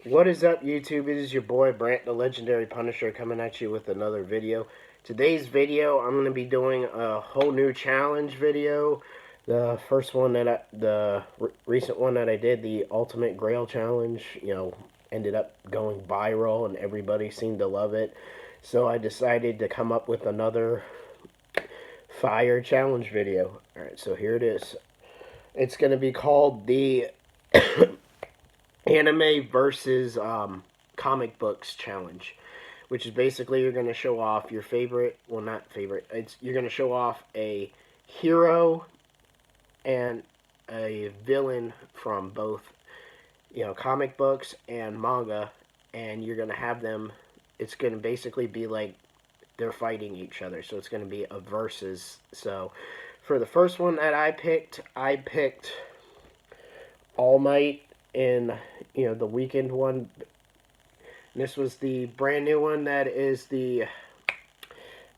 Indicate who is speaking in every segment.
Speaker 1: What is up, YouTube? It is your boy Brant, the Legendary Punisher, coming at you with another video. Today's video, I'm going to be doing a whole new challenge video. The first one the recent one that I did, the Ultimate Grail Challenge, ended up going viral and everybody seemed to love it. So I decided to come up with another fire challenge video. Alright, so here it is. It's going to be called the anime versus comic books challenge, which is basically you're going to show off your favorite, well, not favorite, you're going to show off a hero and a villain from both comic books and manga, and you're going to have them. It's going to basically be like they're fighting each other, so it's going to be a versus. So for the first one that I picked All Might in the weekend one. This was the brand new one that is the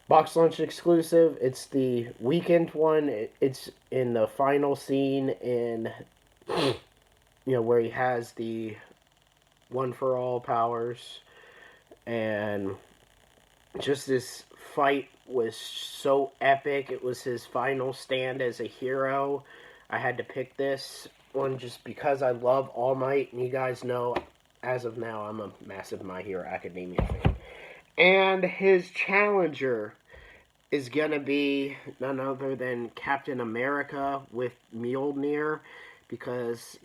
Speaker 1: box lunch exclusive. It's the weekend one. It's in the final scene in where he has the one for all powers, and just this fight was so epic. It was his final stand as a hero. I had to pick this one just because I love All Might, and you guys know, as of now, I'm a massive My Hero Academia fan. And his challenger is gonna be none other than Captain America with Mjolnir, because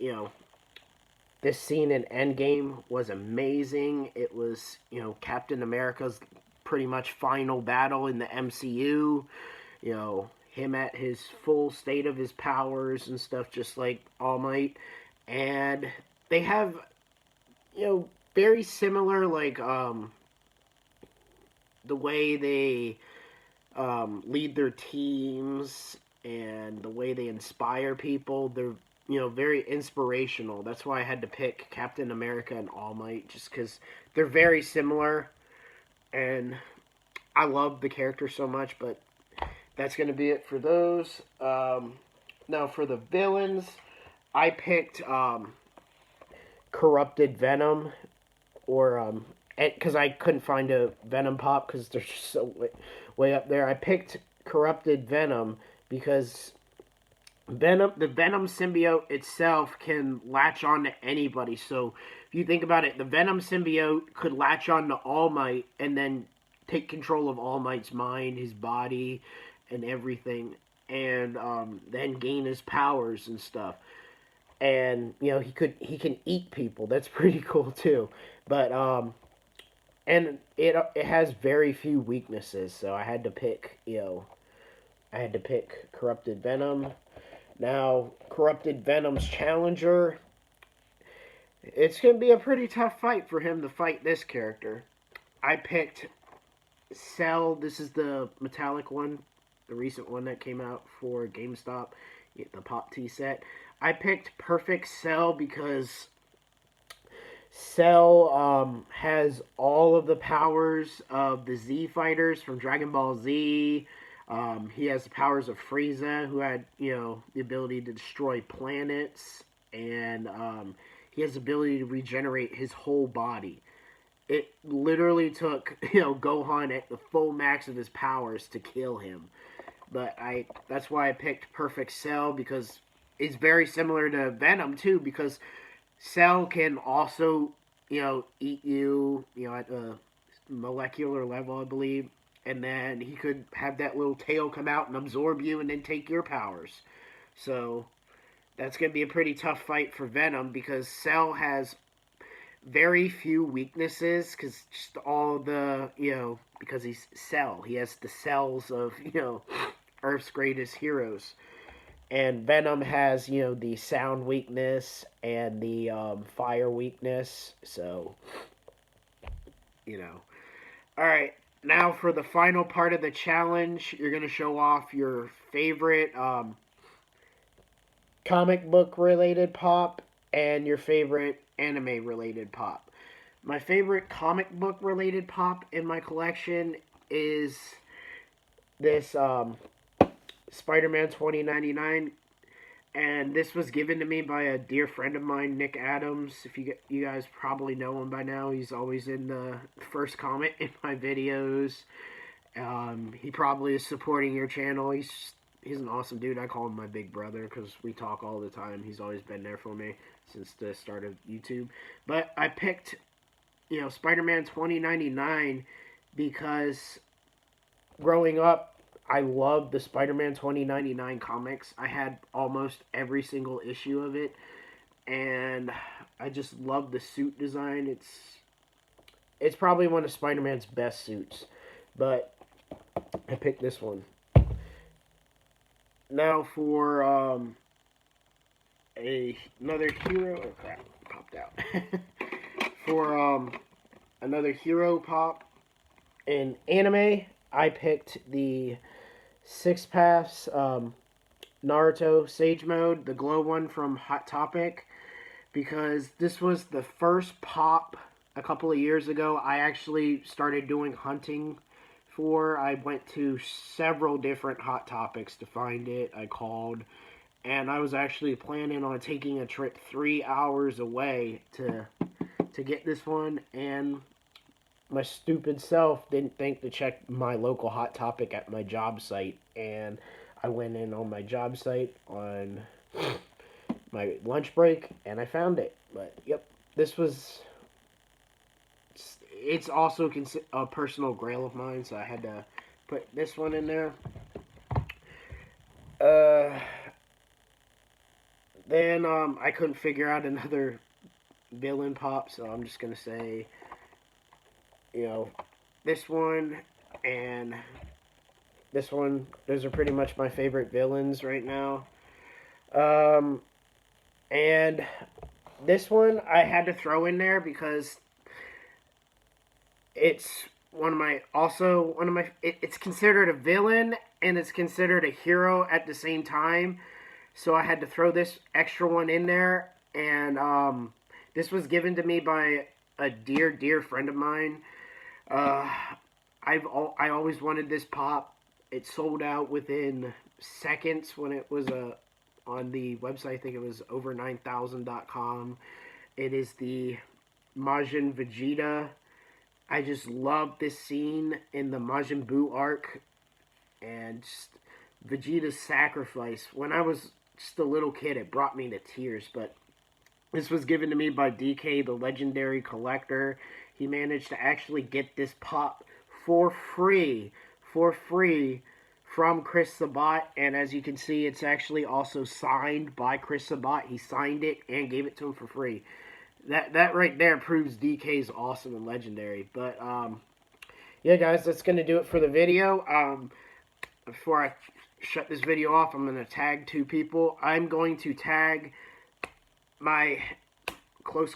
Speaker 1: this scene in Endgame was amazing. It was Captain America's pretty much final battle in the MCU. Him at his full state of his powers and stuff, just like All Might. And they have, very similar, like, the way they lead their teams and the way they inspire people. They're, very inspirational. That's why I had to pick Captain America and All Might, just because they're very similar. And I love the character so much, but that's going to be it for those. Now, for the villains, I picked Corrupted Venom, or because I couldn't find a Venom pop because they're just so way up there. I picked Corrupted Venom because the Venom symbiote itself can latch on to anybody. So if you think about it, the Venom symbiote could latch on to All Might and then take control of All Might's mind, his body, and everything, and then gain his powers and stuff. And he can eat people. That's pretty cool too. But and it has very few weaknesses, so I had to pick Corrupted Venom. Now, Corrupted Venom's challenger, it's gonna be a pretty tough fight for him to fight this character. I picked Cell. This is the metallic one, the recent one that came out for GameStop, the Pop T set. I picked Perfect Cell because Cell has all of the powers of the Z fighters from Dragon Ball Z. He has the powers of Frieza, who had the ability to destroy planets, and he has the ability to regenerate his whole body. It literally took Gohan at the full max of his powers to kill him. But that's why I picked Perfect Cell, because it's very similar to Venom too, because Cell can also eat you at a molecular level, I believe, and then he could have that little tail come out and absorb you and then take your powers. So that's going to be a pretty tough fight for Venom, because Cell has very few weaknesses, because just all the because he's Cell, he has the cells of Earth's greatest heroes. And Venom has the sound weakness and the fire weakness. So alright, now for the final part of the challenge, you're going to show off your favorite comic book related pop and your favorite anime related pop. My favorite comic book related pop in my collection is this Spider-Man 2099, And this was given to me by a dear friend of mine, Nick Adams. If you guys probably know him by now, he's always in the first comment in my videos. He probably is supporting your channel. He's an awesome dude. I call him my big brother because we talk all the time. He's always been there for me since the start of YouTube. But I picked, Spider-Man 2099 because growing up, I loved the Spider-Man 2099 comics. I had almost every single issue of it, and I just love the suit design. It's probably one of Spider-Man's best suits, but I picked this one. Now for another hero. Oh crap! Popped out. For another hero pop in anime, I picked the Six Paths Naruto Sage Mode, the glow one from Hot Topic, because this was the first pop a couple of years ago I actually started doing hunting for. I went to several different Hot Topics to find it. I called, and I was actually planning on taking a trip 3 hours away to get this one, and my stupid self didn't think to check my local Hot Topic at my job site, and I went in on my job site on my lunch break, and I found it. But, yep, this was... It's also a personal grail of mine, so I had to put this one in there. Then I couldn't figure out another villain pop, so I'm just going to say, this one and this one. Those are pretty much my favorite villains right now. And this one I had to throw in there because it's it's considered a villain and it's considered a hero at the same time. So I had to throw this extra one in there, and this was given to me by a dear friend of mine. I always wanted this pop. It sold out within seconds when it was on the website. I think it was over9000.com. It is the Majin Vegeta. I just love this scene in the Majin Buu arc, and just Vegeta's sacrifice. When I was just a little kid, it brought me to tears, but this was given to me by DK, the legendary collector. He managed to actually get this pop for free from Chris Sabat, and as you can see, it's actually also signed by Chris Sabat. He signed it and gave it to him for free. That right there proves DK's awesome and legendary. But yeah, guys, that's gonna do it for the video. Before I shut this video off, I'm gonna tag 2 people. I'm going to tag my close,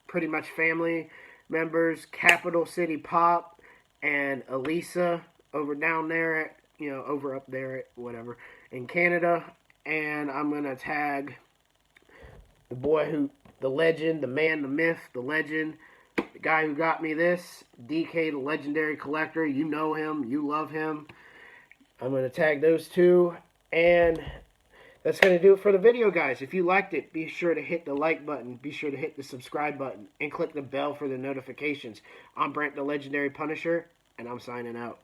Speaker 1: pretty much family members, Capital City Pop and Elisa over down there at, over up there at whatever in Canada. And I'm gonna tag the boy the legend, the man, the myth, the legend, the guy who got me this, DK, the legendary collector. You know him, you love him. I'm gonna tag those 2, and that's going to do it for the video, guys. If you liked it, be sure to hit the like button. Be sure to hit the subscribe button. And click the bell for the notifications. I'm Brent, the Legendary Punisher, and I'm signing out.